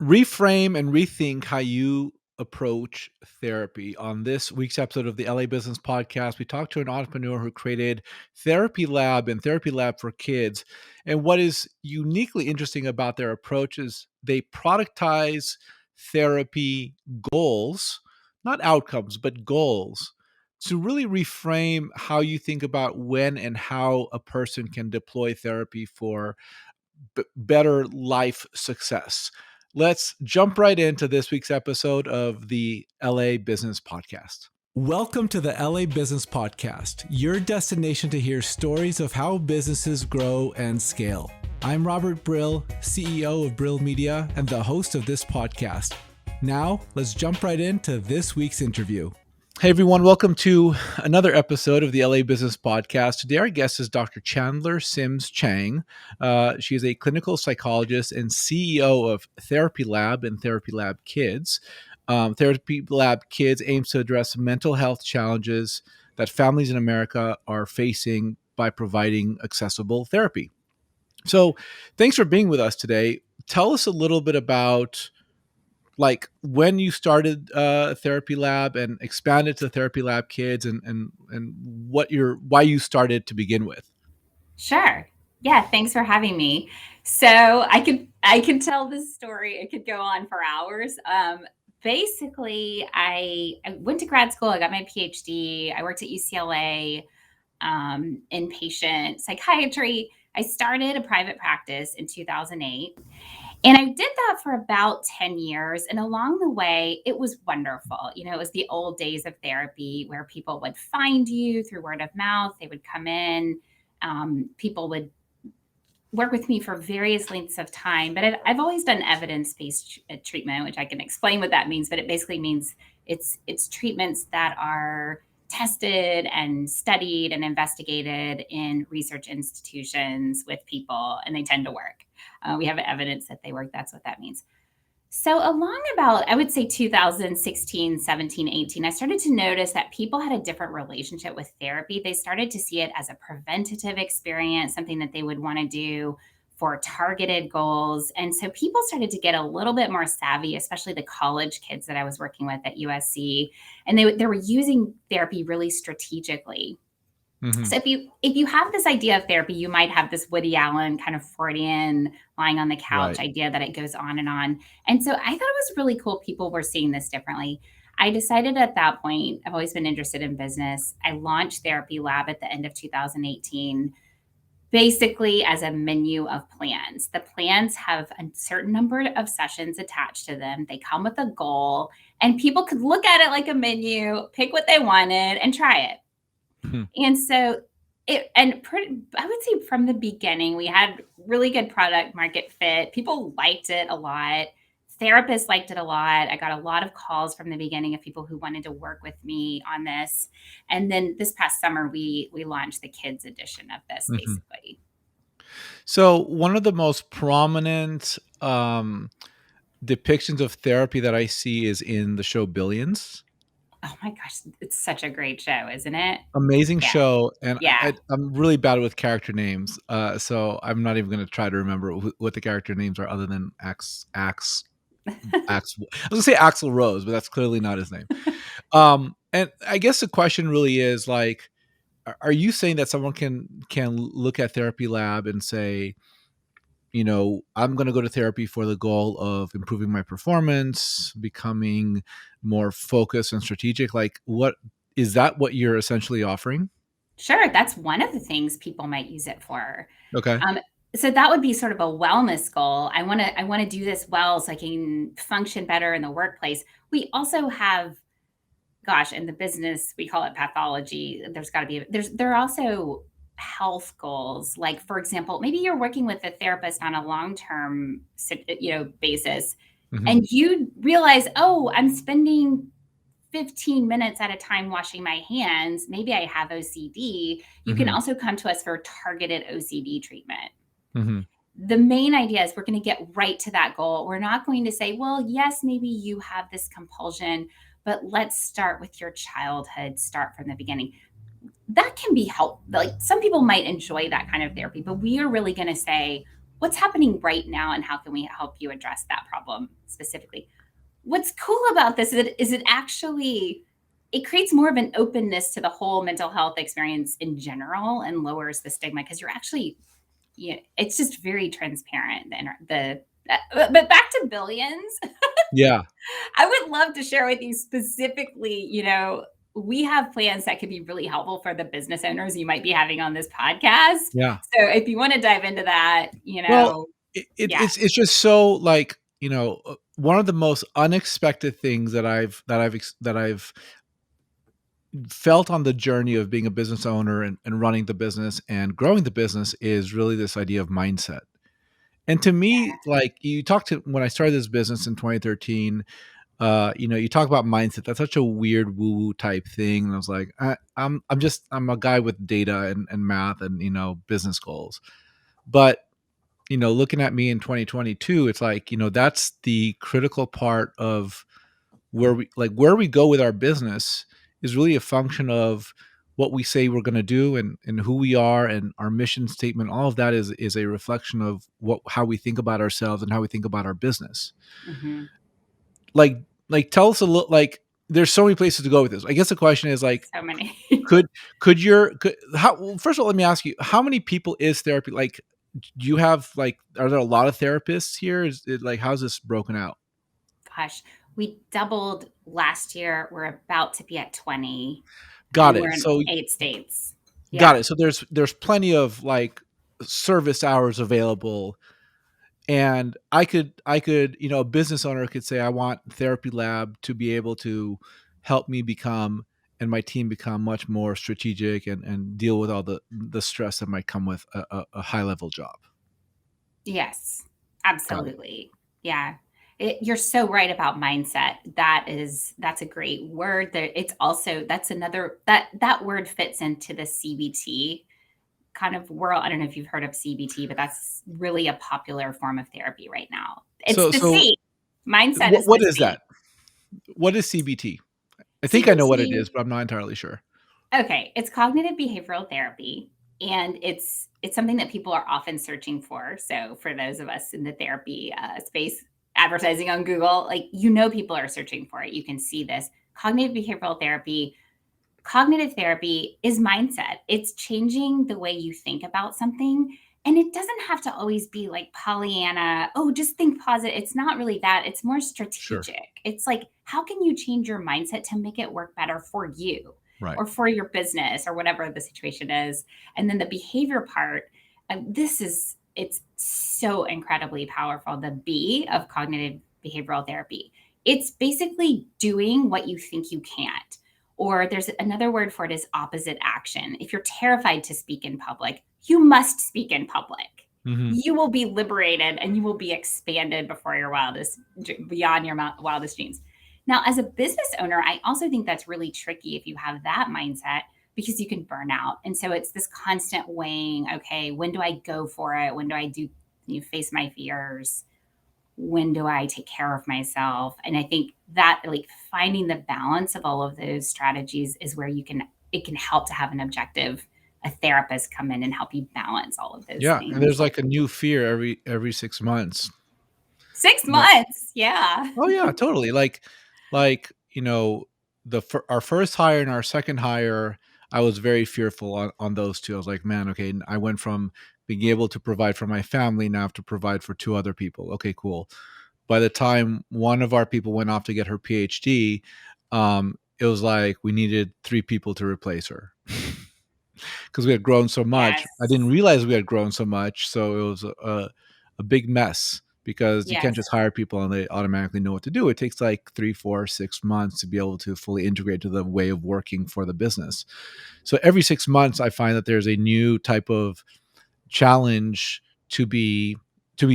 reframe and rethink how you approach therapy. On this week's episode of the LA Business Podcast, we talked to an entrepreneur who created Therapy Lab and Therapy Lab for Kids. And what is uniquely interesting about their approach is they productize therapy goals, not outcomes, but goals, to really reframe how you think about when and how a person can deploy therapy for better life success. Let's jump right into this week's episode of the LA Business Podcast. Welcome to the LA Business Podcast, your destination to hear stories of how businesses grow and scale. I'm Robert Brill, CEO of Brill Media and the host of this podcast. Now, let's jump right into this week's interview. Hey everyone, welcome to another episode of the LA Business Podcast. Today our guest is Dr. Chandler Sims Chang. She is a clinical psychologist and CEO of Therapy Lab and Therapy Lab Kids. Therapy Lab Kids aims to address mental health challenges that families in America are facing by providing accessible therapy. So thanks for being with us today. Tell us a little bit about when you started Therapy Lab and expanded to Therapy Lab Kids and why you started to begin with. Sure. Yeah. Thanks for having me. So I could tell this story. It could go on for hours. Basically, I went to grad school. I got my PhD. I worked at UCLA, inpatient psychiatry. I started a private practice in 2008. And I did that for about 10 years. And along the way, it was wonderful. You know, it was the old days of therapy where people would find you through word of mouth. They would come in. People would work with me for various lengths of time. But I've always done evidence-based treatment, which I can explain what that means. But it basically means it's treatments that are tested and studied and investigated in research institutions with people, and they tend to work. We have evidence that they work. That's what that means. So along about, I would say 2016, 17, 18, I started to notice that people had a different relationship with therapy. They started to see it as a preventative experience, something that they would want to do for targeted goals. And so people started to get a little bit more savvy, especially the college kids that I was working with at USC. And they were using therapy really strategically. Mm-hmm. So if you have this idea of therapy, you might have this Woody Allen kind of Freudian lying on the couch idea that it goes on. And so I thought it was really cool. People were seeing this differently. I decided at that point, I've always been interested in business. I launched Therapy Lab at the end of 2018, basically as a menu of plans. The plans have a certain number of sessions attached to them. They come with a goal, and people could look at it like a menu, pick what they wanted, and try it. And so I would say from the beginning, we had really good product market fit. People liked it a lot. Therapists liked it a lot. I got a lot of calls from the beginning of people who wanted to work with me on this. And then this past summer, we launched the kids edition of this, basically. So one of the most prominent depictions of therapy that I see is in the show Billions. Oh my gosh, it's such a great show, isn't it? Amazing show. And I'm really bad with character names. So I'm not even going to try to remember what the character names are other than Axe. I was going to say Axl Rose, but that's clearly not his name. And I guess the question really is are you saying that someone can look at Therapy Lab and say, I'm going to go to therapy for the goal of improving my performance, becoming more focused and strategic? What is that what you're essentially offering? Sure. That's one of the things people might use it for. Okay. So that would be sort of a wellness goal. I want to do this well so I can function better in the workplace. We also have, in the business, we call it pathology. There are also health goals. Like, for example, maybe you're working with a therapist on a long-term, basis, and you realize, I'm spending 15 minutes at a time washing my hands. Maybe I have OCD. You can also come to us for targeted OCD treatment. The main idea is we're going to get right to that goal. We're not going to say, well, yes, maybe you have this compulsion, but let's start with your childhood, start from the beginning. That can be helpful. Like, some people might enjoy that kind of therapy, but we are really going to say, what's happening right now and how can we help you address that problem specifically? What's cool about this is it actually it creates more of an openness to the whole mental health experience in general and lowers the stigma because you're actually yeah, it's just very transparent. But back to billions, Yeah, I would love to share with you specifically, we have plans that could be really helpful for the business owners you might be having on this podcast. yeah. So if you want to dive into that, Well, yeah, it's just so, like, one of the most unexpected things that I've felt on the journey of being a business owner and running the business and growing the business is really this idea of mindset. And to me, like, you talked to when I started this business in 2013, you talk about mindset. That's such a weird woo-woo type thing. And I was like, I'm a guy with data and math and business goals. But looking at me in 2022, it's like, that's the critical part of where we go with our business is really a function of what we say we're going to do and who we are and our mission statement. All of that is a reflection of how we think about ourselves and how we think about our business. hmm like tell us a little, like, there's so many places to go with this. I guess the question is, like, so many. could could how well, first of all, let me ask you, how many people is therapy, like, do you have, like, are there a lot of therapists here? Is it, like, how's this broken out? Gosh, we doubled last year. We're about to be at 20 Got and we're it. in So 8 states. got Yeah. it. So there's plenty of, like, service hours available, and I could, a business owner could say, I want Therapy Lab to be able to help me become and my team become much more strategic and deal with all the stress that might come with a high level job. Yes, Got it. absolutely. Yeah. You're so right about mindset. That's a great word. It's also that's another that word fits into the CBT kind of world. I don't know if you've heard of CBT, but that's really a popular form of therapy right now. It's the So C. Mindset what is the what is C. that? What is CBT? I think I know what it CBT is, but I'm not entirely sure. Okay, it's cognitive behavioral therapy, and it's something that people are often searching for. So for those of us in the therapy space, advertising on Google, like people are searching for it. You can see this cognitive behavioral therapy. Cognitive therapy is mindset. It's changing the way you think about something. And it doesn't have to always be like Pollyanna, oh, just think positive. It's not really that. It's more Sure. strategic. It's like, how can you change your mindset to make it work better for you Right. or for your business or whatever the situation is? And then the behavior part, it's so incredibly powerful. The B of cognitive behavioral therapy. It's basically doing what you think you can't, or there's another word for it is opposite action. If you're terrified to speak in public, you must speak in public. Mhm. You will be liberated and you will be expanded beyond your wildest dreams. Now, as a business owner, I also think that's really tricky if you have that mindset because you can burn out. And so it's this constant weighing, okay, when do I go for it? When do I face my fears? When do I take care of myself? And I think that like finding the balance of all of those strategies is where it can help to have an objective, a therapist come in and help you balance all of those Yeah, and things. there's, like, a new fear every 6 months. Six That months. Yeah. Oh, yeah, totally. Like, our first hire and our second hire, I was very fearful on those 2. I was like, "Man, okay, I went from being able to provide for my family, now I have to provide for 2 other people. Okay, cool." By the time one of our people went off to get her PhD, it was like we needed 3 people to replace her. Because we had grown so much. I didn't Yes. realize we had grown so much, so it was a big mess because you can't Yes. just hire people and they automatically know what to do. It takes like 3, 4, 6 months to be able to fully integrate to the way of working for the business. So every 6 months, I find that there's a new type of challenge to be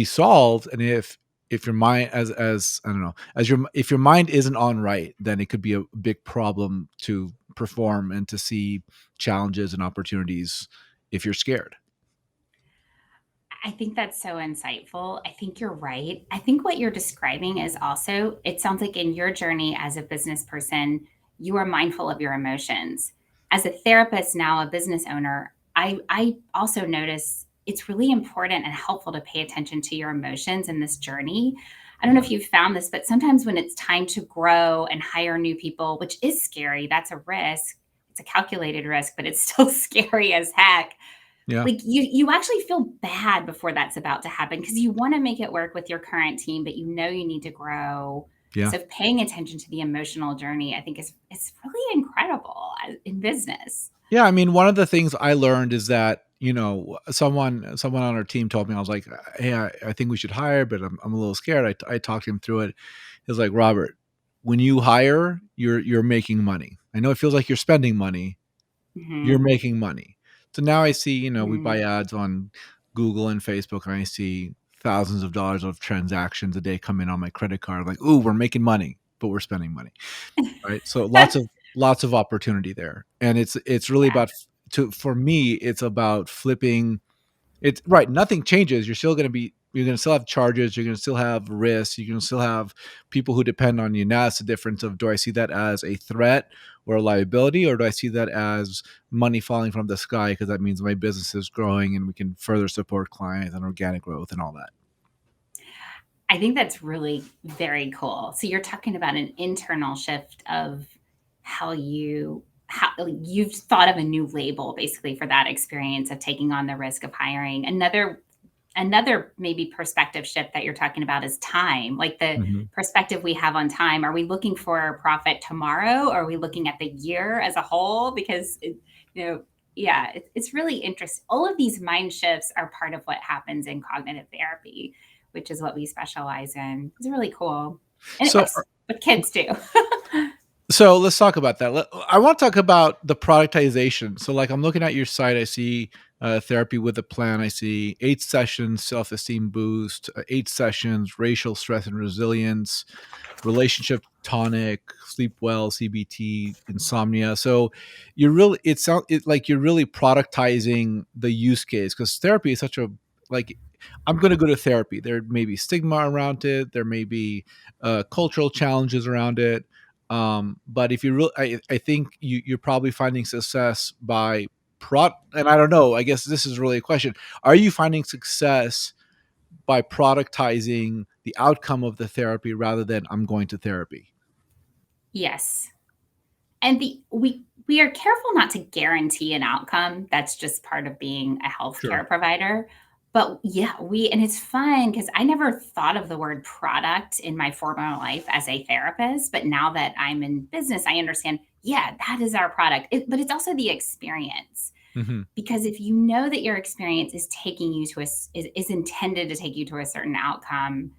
solved, and if your mind, as I don't know, as your if your mind isn't on right, then it could be a big problem to perform and to see challenges and opportunities if you're scared. I think that's so insightful. I think you're right. I think what you're describing is also, it sounds like in your journey as a business person, you are mindful of your emotions. As a therapist, now a business owner, I also notice it's really important and helpful to pay attention to your emotions in this journey. I don't know Yeah. if you've found this, but sometimes when it's time to grow and hire new people, which is scary, that's a risk. It's a calculated risk, but it's still scary as heck. Yeah. Like you actually feel bad before that's about to happen because you want to make it work with your current team, but you know you need to grow. Yeah. So paying attention to the emotional journey, I think is really incredible in business. Yeah, I mean, one of the things I learned is that, someone on our team told me, I was like, "Hey, I think we should hire, but I'm a little scared." I talked him through it. He was like, "Robert, when you hire, you're making money. I know it feels like you're spending money, you're Hmm. making money." So now I see, we buy Hmm. ads on Google and Facebook, and I see thousands of dollars of transactions a day come in on my credit card. Like, "Ooh, we're making money, but we're spending money." Right? So lots of opportunity there. And it's really Yeah. about for me, it's about flipping it's right, nothing changes. You're gonna still have charges, you're gonna still have risks, you're gonna still have people who depend on you. Now it's the difference of, do I see that as a threat or a liability, or do I see that as money falling from the sky because that means my business is growing and we can further support clients and organic growth and all that? I think that's really very cool. So you're talking about an internal shift of how like, you've thought of a new label basically for that experience of taking on the risk of hiring. Another maybe perspective shift that you're talking about is time. Like the Mhm. perspective we have on time. Are we looking for profit tomorrow? Or are we looking at the year as a whole? Because you know, yeah, it's really interesting. All of these mind shifts are part of what happens in cognitive therapy, which is what we specialize in. It's really cool. And it So works with kids too. So let's talk about that. I want to talk about the productization. So, like, I'm looking at your site. I see therapy with a plan. I see 8 sessions, self esteem boost, 8 sessions, racial stress and resilience, relationship tonic, sleep well, CBT, insomnia. So like you're really productizing the use case, because therapy is such a, like, I'm going to go to therapy. There may be stigma around it. There may be cultural challenges around it. But if you really, I think you're probably finding success by and I don't know, I guess this is really a question. Are you finding success by productizing the outcome of the therapy rather than I'm going to therapy? Yes. And we are careful not to guarantee an outcome. That's just part of being a Sure. healthcare provider. But yeah, and it's fun because I never thought of the word product in my former life as a therapist. But now that I'm in business, I understand, yeah, that is our product. But it's also the experience. Hmm. Because if you know that your experience is taking you to is intended to take you to a certain outcome,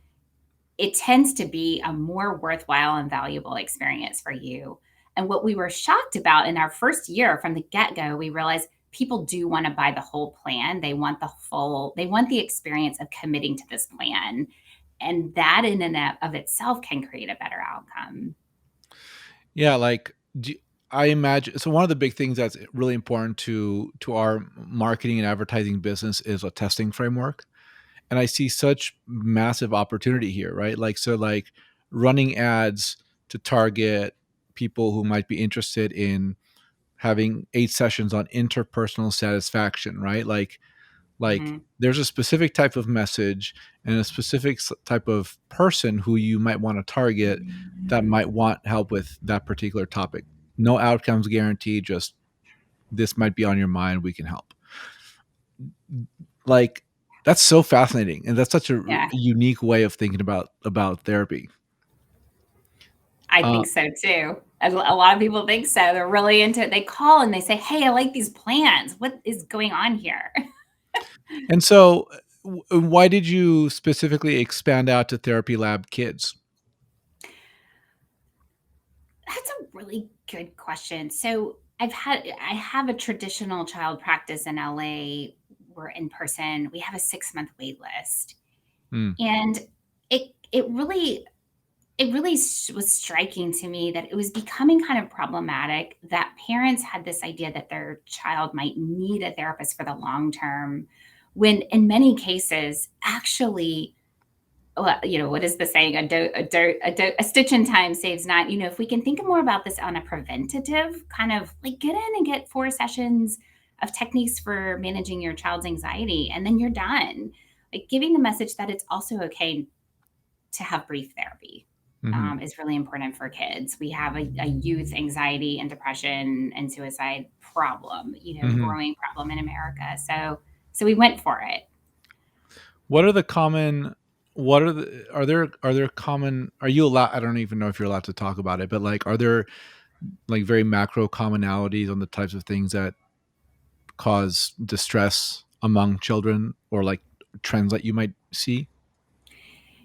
it tends to be a more worthwhile and valuable experience for you. And what we were shocked about in our first year from the get go, we realized people do want to buy the whole plan. They want the experience of committing to this plan. And that in and of itself can create a better outcome. Yeah, like, I imagine, so one of the big things that's really important to our marketing and advertising business is a testing framework. And I see such massive opportunity here, right? Like, so, like, running ads to target people who might be interested in having 8 sessions on interpersonal satisfaction, right? Like Mhm. there's a specific type of message and a specific type of person who you might want to target that might want help with that particular topic. No outcomes guaranteed, just this might be on your mind, we can help. Like, that's so fascinating, and that's such a Yeah, unique way of thinking about therapy. I Uh, think so too. A lot of people think so. They're really into it. They call and they say, "Hey, I like these plans. What is going on here?" and so, why did you specifically expand out to Therapy Lab Kids? That's a really good question. So I have a traditional child practice in LA. We're in person. We have a 6 month wait list. Mm, And it really was striking to me that it was becoming kind of problematic that parents had this idea that their child might need a therapist for the long term, when in many cases, actually, well, what is the saying? A stitch in time saves nine. If we can think more about this on a preventative kind of, like, get in and get 4 sessions of techniques for managing your child's anxiety, and then you're done. Like giving the message that it's also okay to have brief therapy Mhm. is really important for kids. We have a youth anxiety and depression and suicide problem, Mhm. growing problem in America. So we went for it. What are the common what are there common are you allowed I don't even know if you're allowed to talk about it, but, like, are there, like, very macro commonalities on the types of things that cause distress among children or, like, trends that you might see?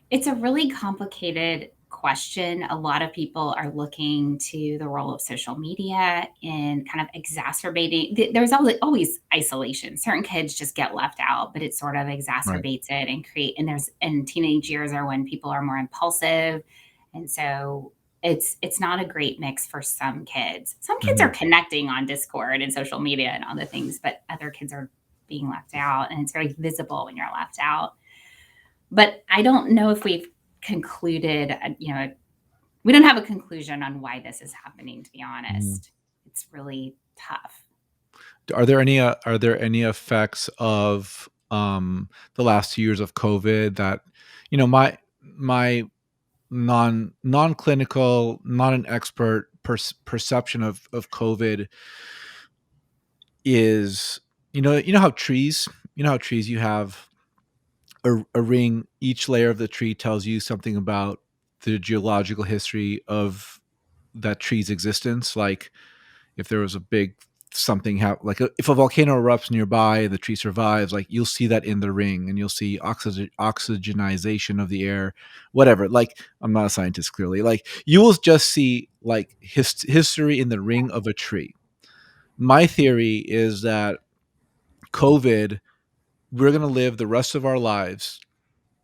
It's a really complicated question. A lot of people are looking to the role of social media in kind of exacerbating. There's always isolation. Certain kids just get left out, but it sort of Right. exacerbates it and create. And there's and teenage years are when people are more impulsive, and so it's not a great mix for some kids. Some kids are Mhm. connecting on Discord and social media and other things, but other kids are being left out, and it's very visible when you're left out. But I don't know if we've concluded, we don't have a conclusion on why this is happening, to be Mhm. honest. It's really tough. Are there any effects of, the last 2 years of COVID that my non-clinical, not an expert perception of COVID is, you know how trees you have a ring, each layer of the tree tells you something about the geological history of that tree's existence, like, if there was a big something like, if a volcano erupts nearby and the tree survives, like, you'll see that in the ring, and you'll see oxygenization of the air, whatever, like, I'm not a scientist, clearly, like, you will just see, like, history in the ring of a tree. My theory is that COVID, we're gonna live the rest of our lives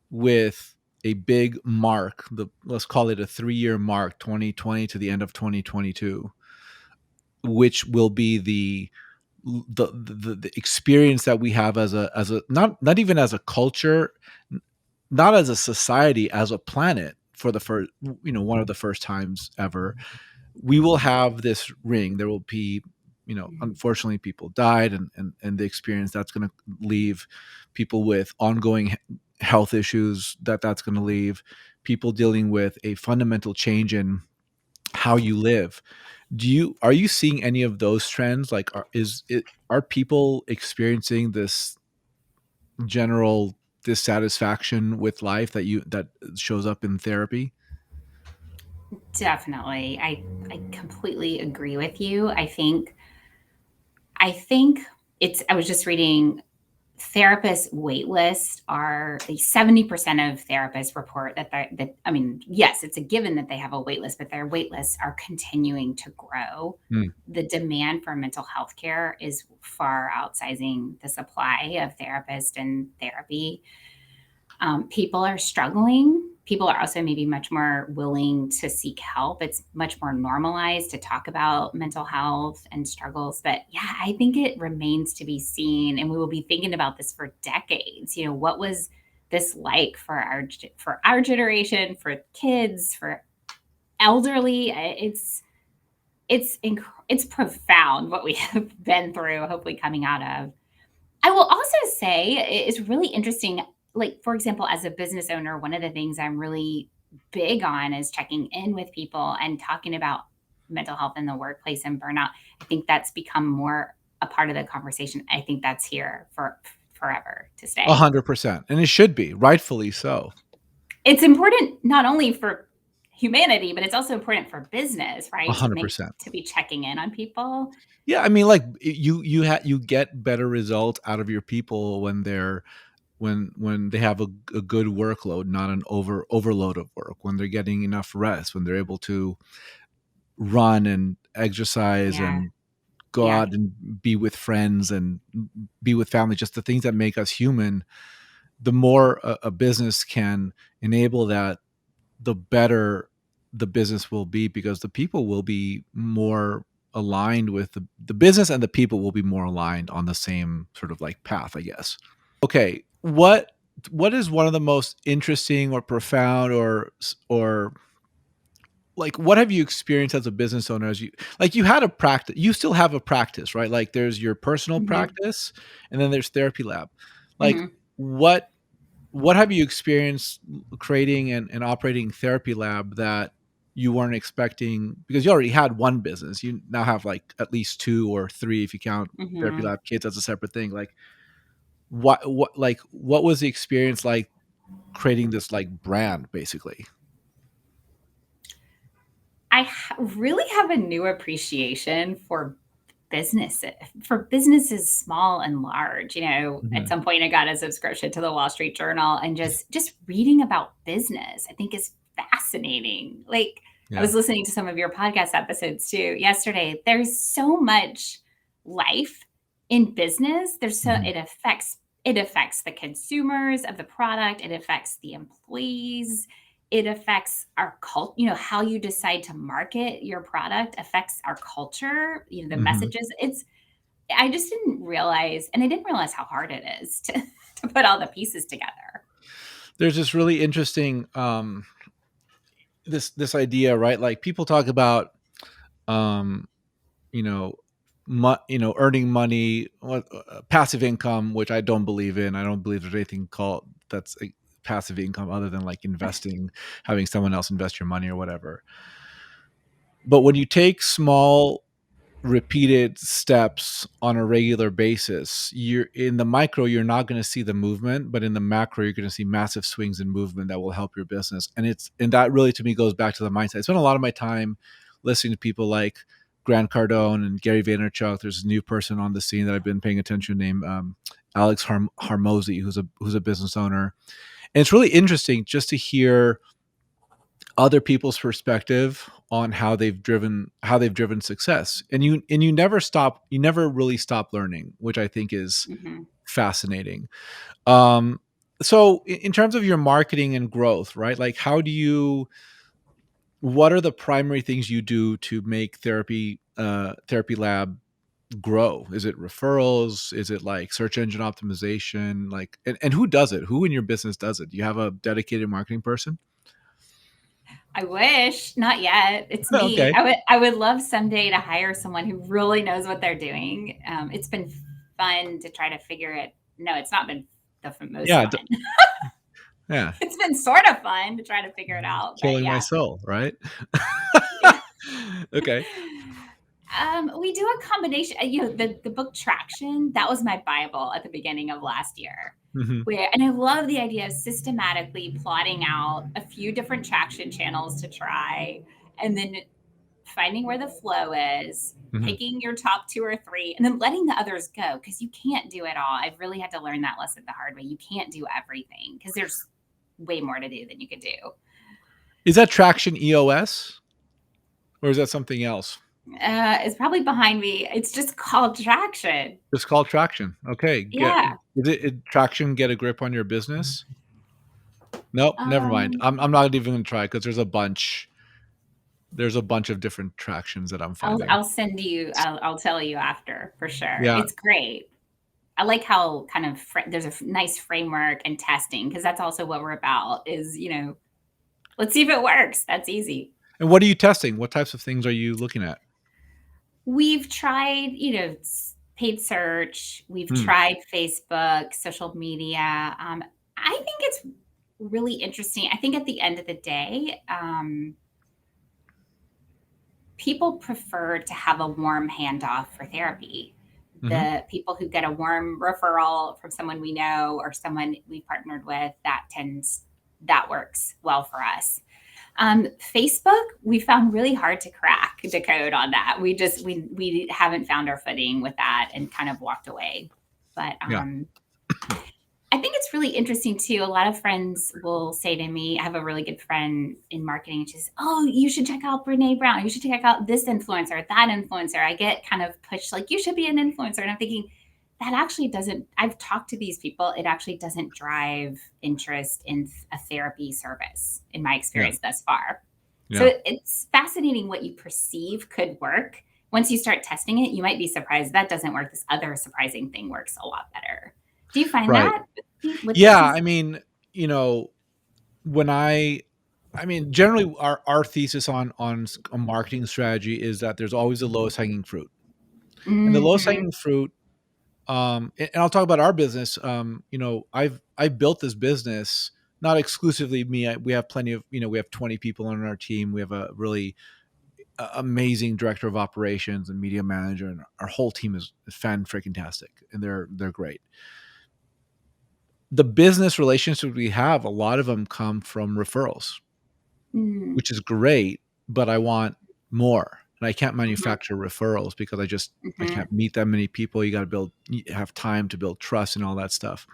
with a big mark, let's call it a 3-year mark, 2020 to the end of 2022, which will be the experience that we have as a not even as a culture, not as a society, as a planet for the first, one of the first times ever. We will have this ring. There will be, unfortunately, people died, and the experience that's going to leave, people with ongoing health issues that's going to leave, people dealing with a fundamental change in how you live. Are you seeing any of those trends? Like, are people experiencing this general dissatisfaction with life that shows up in therapy? Definitely. I completely agree with you. I think it's I was just reading therapists wait lists are 70% of therapists report that I mean, yes, it's a given that they have a wait list, but their wait lists are continuing to grow. Mm. The demand for mental health care is far outsizing the supply of therapists and therapy. People are struggling. People are also maybe much more willing to seek help. It's much more normalized to talk about mental health and struggles. But yeah, I think it remains to be seen, and we will be thinking about this for decades. What was this like for our generation, for kids, for elderly? It's profound what we have been through. Hopefully, coming out of. I will also say it's really interesting. Like, for example, as a business owner, one of the things I'm really big on is checking in with people and talking about mental health in the workplace and burnout. I think that's become more a part of the conversation. I think that's here for forever to stay. 100%, and it should be, rightfully so. It's important not only for humanity, but it's also important for business, right? To make 100%. to be checking in on people. Yeah, I mean, like, you get better results out of your people when they have a good workload, not an overload of work, when they're getting enough rest, when they're able to run and exercise Yeah. and go Yeah. out and be with friends and be with family, just the things that make us human. The more a business can enable that, the better the business will be, because the people will be more aligned with the business, and the people will be more aligned on the same sort of like path, I guess. Okay, what is one of the most interesting or profound or like what have you experienced as a business owner as you like you had a practice, you still have a practice, right? Like there's your personal Mhm, practice and then there's therapy lab. Like mhm. what what have you experienced creating and operating therapy lab that you weren't expecting, because you already had one business, you now have like at least two or three if you count therapy Mhm. lab kids as a separate thing. Like what was the experience like creating this like brand basically? Really have a new appreciation for businesses small and large. At Mhm. some point I got a subscription to the Wall Street Journal, and just reading about business I think is fascinating. Like, I Yeah. was listening to some of your podcast episodes too yesterday. There's so much life in business. Mhm. It affects the consumers of the product, it affects the employees, it affects our cult how you decide to market your product affects our culture, the Mhm. messages. I just didn't realize, and I didn't realize how hard it is to to put all the pieces together. There's this really interesting this idea, right? Like people talk about um you know earning money, passive income, which I don't believe in. I don't believe there's anything called that's a passive income other than like investing, having someone else invest your money or whatever. But when you take small repeated steps on a regular basis, you're in the micro, you're not going to see the movement, but in the macro, you're going to see massive swings in movement that will help your business. And that really to me goes back to the mindset. I spent a lot of my time listening to people like Grant Cardone and Gary Vaynerchuk. There's a new person on the scene that I've been paying attention to named Alex Harmozy, who's a business owner. And it's really interesting just to hear other people's perspective on how they've driven success. And you never really stop learning, which I think is Mhm. fascinating. So in terms of your marketing and growth, right, like what are the primary things you do to make therapy lab grow? Is it referrals? Is it like search engine optimization? Like, and who does it? Who in your business does it? Do you have a dedicated marketing person? I wish, not yet. It's me. Okay. I would love someday to hire someone who really knows what they're doing. It's been fun to try to figure it. No, it's not been the most Yeah. fun. Yeah. It's been sort of fun to try to figure it out, but Killing my yeah. soul, right? Yeah. Okay. We do a combination. The book Traction, that was my Bible at the beginning of last year. Mhm, And I love the idea of systematically plotting out a few different traction channels to try, and then finding where the flow is, mhm. picking your top two or three, and then letting the others go, because you can't do it all. I've really had to learn that lesson the hard way. You can't do everything because there's way more to do than you could do. Is that Traction EOS or is that something else? It's probably behind me. It's just called Traction. Just called Traction. Okay, Yeah. Traction get a grip on your business? Nope, never mind. Um, I'm not even gonna try because there's a bunch of different tractions that I'm I'll finding. I'll send you. I'll tell you after for sure. Yeah, It's great. I like how kind of there's a nice framework and testing, because that's also what we're about. Is let's see if it works. That's easy. and what are you testing? What types of things are you looking at? We've tried, paid search. We've Hmm, tried Facebook, social media. I think it's really interesting. I think at the end of the day, people prefer to have a warm handoff for therapy. mhm, The people who get a warm referral from someone we know or someone we partnered with, that works well for us. Facebook, we found really hard to crack the code on that. We haven't found our footing with that and kind of walked away. But yeah, I think it's really interesting too. A lot of friends will say to me, I have a really good friend in marketing. She says, "Oh, you should check out Brene Brown. You should check out this influencer, that influencer." I get kind of pushed, like, you should be an influencer. And I'm thinking, that actually doesn't, I've talked to these people, it actually doesn't drive interest in a therapy service, in my yeah, experience thus far. So yeah, it's fascinating what you perceive could work. Once you start testing it, you might be surprised that doesn't work. This other surprising thing works a lot better. Do you find right. that with Yeah, business? I mean, you know, when I I mean, generally, our thesis on a marketing strategy is that there's always the lowest hanging fruit, and the lowest Mhm. hanging fruit. And I'll talk about our business. I've built this business, not exclusively me. We have plenty of, we have 20 people on our team. We have a really amazing director of operations and media manager, and our whole team is fan freaking tastic, and they're great. The business relationships we have, a lot of them come from referrals, Mm. which is great, but I want more. And I can't Mhm. manufacture referrals because I Mhm. can't meet that many people. You have time to build trust and all that stuff.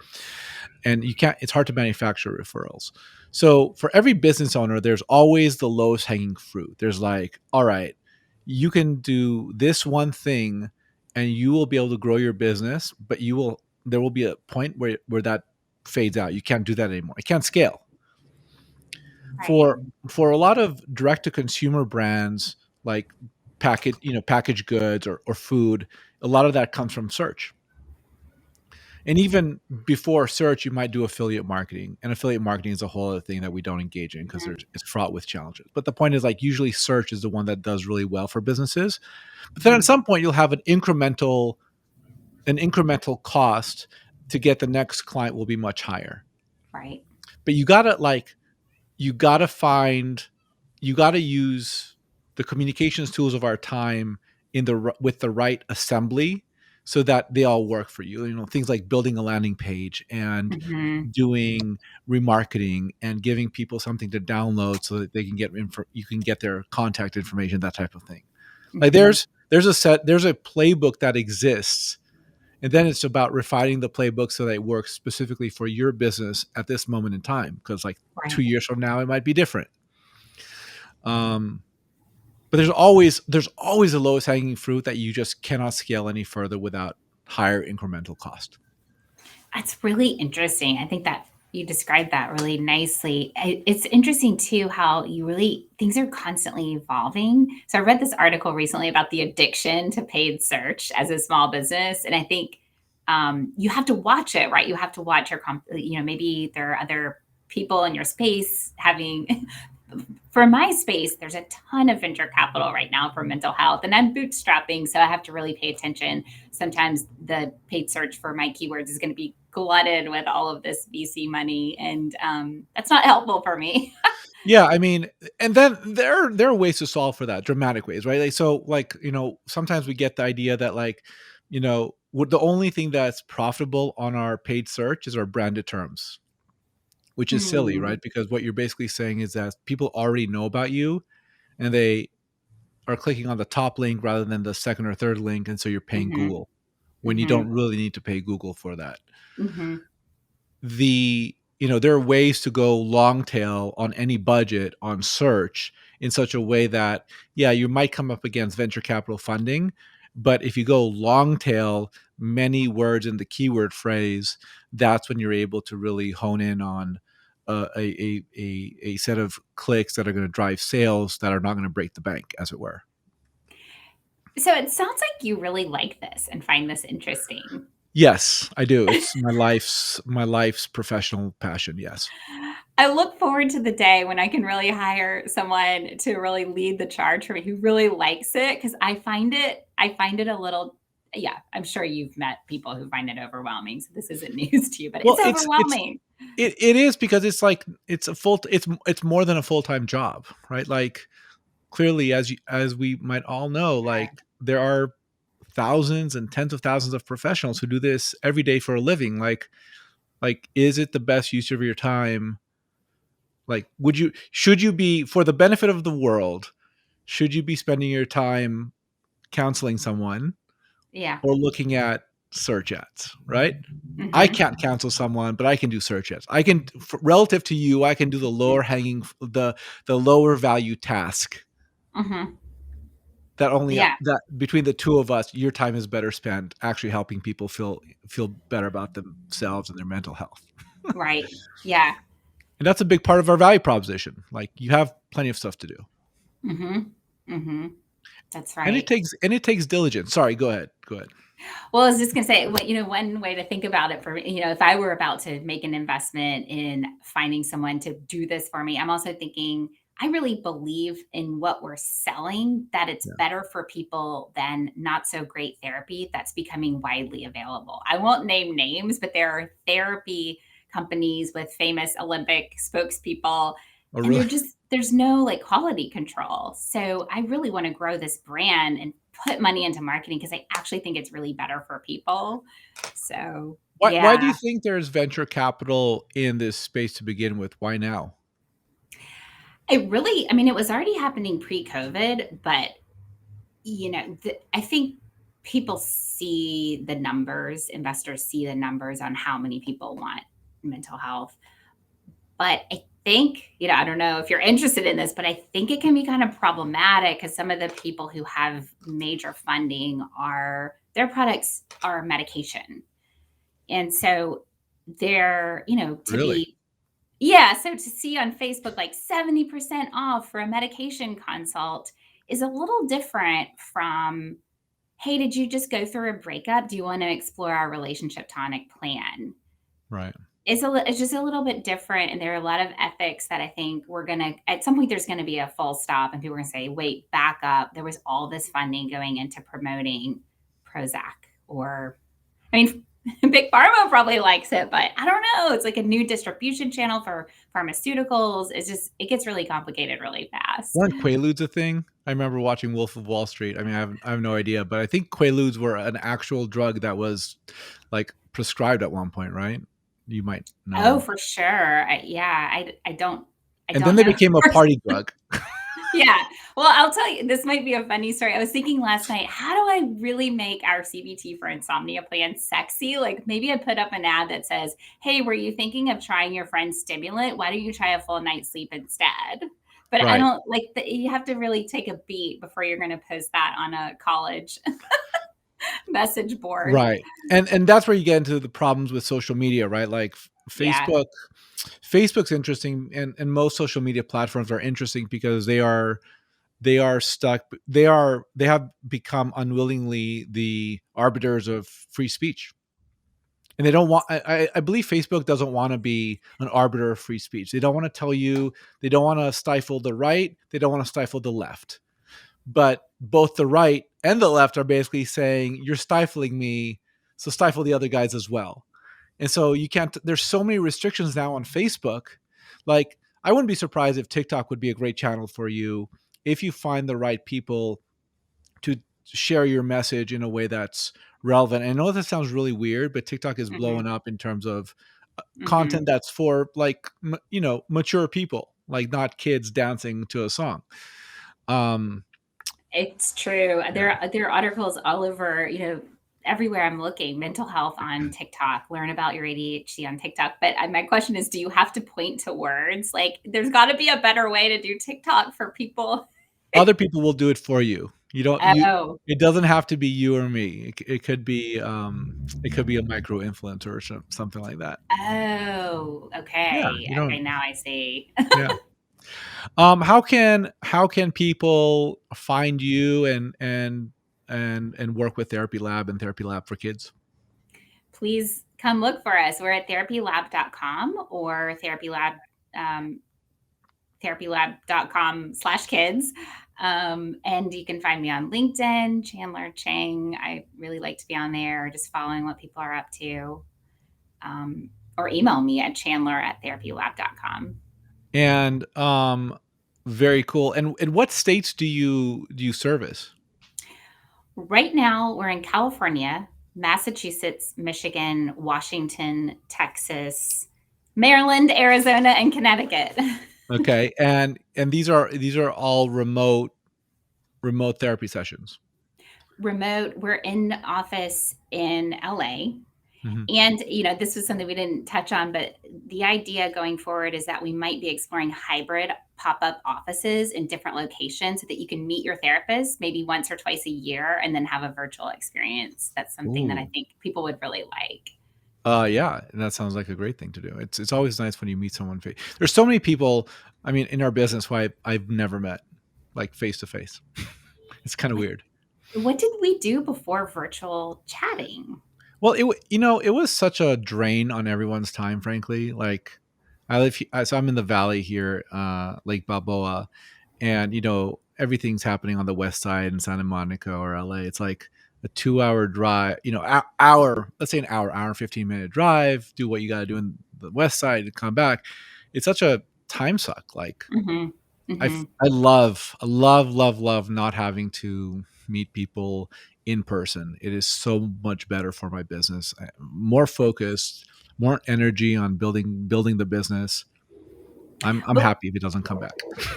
And it's hard to manufacture referrals. So for every business owner, there's always the lowest hanging fruit. There's like, all right, you can do this one thing and you will be able to grow your business, but there will be a point where that fades out. You can't do that anymore. It can't scale. Right. For a lot of direct to consumer brands like packaged goods or food, a lot of that comes from search. And even before search, you might do affiliate marketing. And affiliate marketing is a whole other thing that we don't engage in because Mhm. it's fraught with challenges. But the point is, like, usually search is the one that does really well for businesses. But then at Mhm. some point you'll have an incremental cost to get the next client will be much higher. Right. But you gotta you gotta use the communications tools of our time with the right assembly so that they all work for you. Things like building a landing page and Mhm. doing remarketing and giving people something to download so that you can get their contact information, that type of thing. Like Mhm. there's a playbook that exists, and then it's about refining the playbook so that it works specifically for your business at this moment in time, because like Right. 2 years from now it might be different. um, but there's always the lowest hanging fruit that you just cannot scale any further without higher incremental cost. That's really interesting. I think that you described that really nicely. It's interesting too how you really things are constantly evolving. So I read this article recently about the addiction to paid search as a small business, and I think you have to watch it, right? You have to watch maybe there are other people in your space having for my space, there's a ton of venture capital right now for mental health, and I'm bootstrapping, so I have to really pay attention. Sometimes the paid search for my keywords is going to be glutted with all of this VC money, and that's not helpful for me. Yeah, I mean, and then there are ways to solve for that, dramatic ways, right? Like, sometimes we get the idea that, like, the only thing that's profitable on our paid search is our branded terms, which is silly, Hmm. right? Because what you're basically saying is that people already know about you, and they are clicking on the top link rather than the second or third link, and so you're paying Hmm. Google when you Hmm. don't really need to pay Google for that. Hmm. There are ways to go long tail on any budget on search in such a way that, yeah, you might come up against venture capital funding, but if you go long tail, many words in the keyword phrase, that's when you're able to really hone in on a set of clicks that are going to drive sales that are not going to break the bank, as it were. So it sounds like you really like this and find this interesting. Yes, I do. It's my life's professional passion. Yes. I look forward to the day when I can really hire someone to really lead the charge for me who really likes it because I find it a little yeah, I'm sure you've met people who find it overwhelming. So this isn't news to you, but Well, it's overwhelming. it is because it's like it's more than a full-time job, right? Like, clearly, as we might all know, like, there are thousands and tens of thousands of professionals who do this every day for a living. Like, is it the best use of your time? Like, should you be, for the benefit of the world, should you be spending your time counseling someone Yeah. or looking at search ads, right? I Mhm. can't counsel someone, but I can do search ads. Relative to you, I can do the lower value task Mhm. that only Yeah. that between the two of us, your time is better spent actually helping people feel better about themselves and their mental health. Right. Yeah. And that's a big part of our value proposition. Like, you have plenty of stuff to do. Mhm. Mhm. That's And right. it takes diligence. Sorry, go ahead. Go ahead. Well, I was just gonna say, one way to think about it for me, if I were about to make an investment in finding someone to do this for me, I'm also thinking I really believe in what we're selling, that it's Yeah. better for people than not so great therapy that's becoming widely available. I won't name names, but there are therapy companies with famous Olympic spokespeople, Oh, and really? there's no like quality control. So I really want to grow this brand and put money into marketing because I actually think it's really better for people. So, Why do yeah, you think there's venture capital in this space to begin with? Why now? I mean, it was already happening pre-COVID, but I think people see the numbers, investors see the numbers on how many people want mental health. But I think, I don't know if you're interested in this, but I think it can be kind of problematic because some of the people who have major funding their products are medication. And so to Really? be, yeah, so to see on Facebook like 70% off for a medication consult is a little different from, hey, did you just go through a breakup? Do you want to explore our relationship tonic plan? Right. It's just a little bit different, and there are a lot of ethics that I think we're gonna at some point there's gonna be a full stop, and people are gonna say, "Wait, back up. There was all this funding going into promoting Prozac," or I mean, Big Pharma probably likes it, but I don't know. It's like a new distribution channel for pharmaceuticals. It gets really complicated really fast. Weren't Quaaludes a thing? I remember watching Wolf of Wall Street. I mean, I have no idea, but I think Quaaludes were an actual drug that was, like, prescribed at one point, right? You might Oh, know. for sure. Yeah, I And then don't they know. became a party drug. Yeah. Well, I'll tell you, this might be a funny story. I was thinking last night, how do I really make our CBT for insomnia plan sexy? Like maybe I put up an ad that says, "Hey, were you thinking of trying your friend's stimulant? Why don't you try a full night's sleep instead?" But I Right. don't like you have to really take a beat before you're going to post that on a college message board. Right. And that's where you get into the problems with social media, right? Like Yeah. Facebook's interesting, and most social media platforms are interesting because they are stuck they have become unwillingly the arbiters of free speech. And they don't want I believe Facebook doesn't want to be an arbiter of free speech. They don't want to tell you, they don't want to stifle the right, they don't want to stifle the left. But both the right and the left are basically saying, you're stifling me, so stifle the other guys as well. And so you can't, there's so many restrictions now on Facebook. Like, I wouldn't be surprised if TikTok would be a great channel for you if you find the right people to share your message in a way that's relevant. And I know that sounds really weird, but TikTok is Hmm. blowing up in terms of content Hmm. that's for, like, mature people, like not kids dancing to a song. Um, It's true. yeah. There are articles all over, everywhere I'm looking. Mental health on TikTok. Learn about your ADHD on TikTok. But my question is, do you have to point to words? Like, there's got to be a better way to do TikTok for people. Other people will do it for you. You don't you Oh, It doesn't have to be you or me. It could be a micro influencer or something like that. oh, Yeah, okay. you Okay, don't now I see. yeah. How can people find you and work with Therapy Lab and Therapy Lab for Kids? Please come look for us. We're at therapylab.com or um, therapylab.com/kids. And you can find me on LinkedIn, Chandler Chang. I really like to be on there, just following what people are up to. Or email me at chandler@therapylab.com. And very cool. And what states do you service? Right now, we're in California, Massachusetts, Michigan, Washington, Texas, Maryland, Arizona, and Connecticut. Okay. And these are all remote therapy sessions. Remote, we're in office in LA. Mhm. And, this was something we didn't touch on, but the idea going forward is that we might be exploring hybrid pop up offices in different locations so that you can meet your therapist maybe once or twice a year and then have a virtual experience. That's something that I Ooh. think people would really like. Yeah, and that sounds like a great thing to do. It's always nice when you meet someone there's so many people, I mean, in our business who I've never met, like, face to face. It's kind of weird. What did we do before virtual chatting? Well, it was such a drain on everyone's time, frankly. Like, so I'm in the valley here, Lake Balboa, and everything's happening on the west side in Santa Monica or LA. It's like a 2 hour drive, hour, let's say an hour and 15-minute drive. Do what you got to do in the west side and come back. It's such a time suck. Like, Mhm. Mhm. I love not having to meet people in person. It is so much better for my business. More focused, more energy on building the business. I'm But happy if it doesn't come back.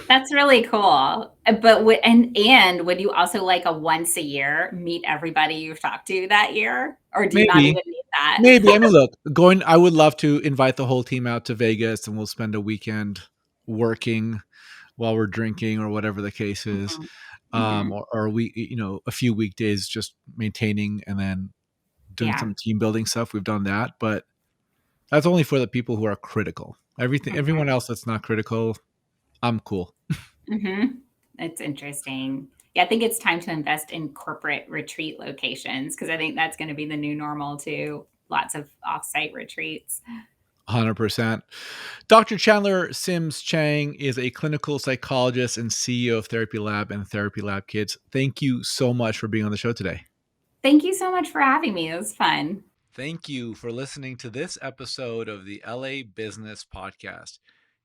that's really cool. But and would you also like a once a year meet everybody you've talked to that year, or do you not Maybe, even need that? maybe. I mean, look, I would love to invite the whole team out to Vegas, and we'll spend a weekend working while we're drinking or whatever the case is. Mhm. Mhm. Or we, a few weekdays just maintaining and then doing Yeah. some team building stuff. We've done that, but that's only for the people who are critical. Everyone Mhm. else that's not critical, I'm cool. Mhm. It's interesting. Yeah, I think it's time to invest in corporate retreat locations because I think that's gonna be the new normal too. Lots of offsite retreats. 100%. Dr. Chandler Sims Chang is a clinical psychologist and CEO of Therapy Lab and Therapy Lab Kids. Thank you so much for being on the show today. Thank you so much for having me. It was fun. Thank you for listening to this episode of the LA Business Podcast.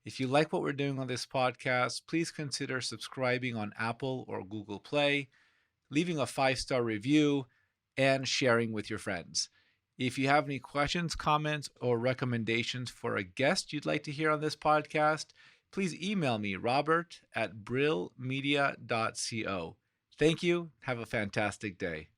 If you like what we're doing on this podcast, please consider subscribing on Apple or Google Play, leaving a 5-star review, and sharing with your friends. If you have any questions, comments, or recommendations for a guest you'd like to hear on this podcast, please email me, robert@brillmedia.co. Thank you. Have a fantastic day.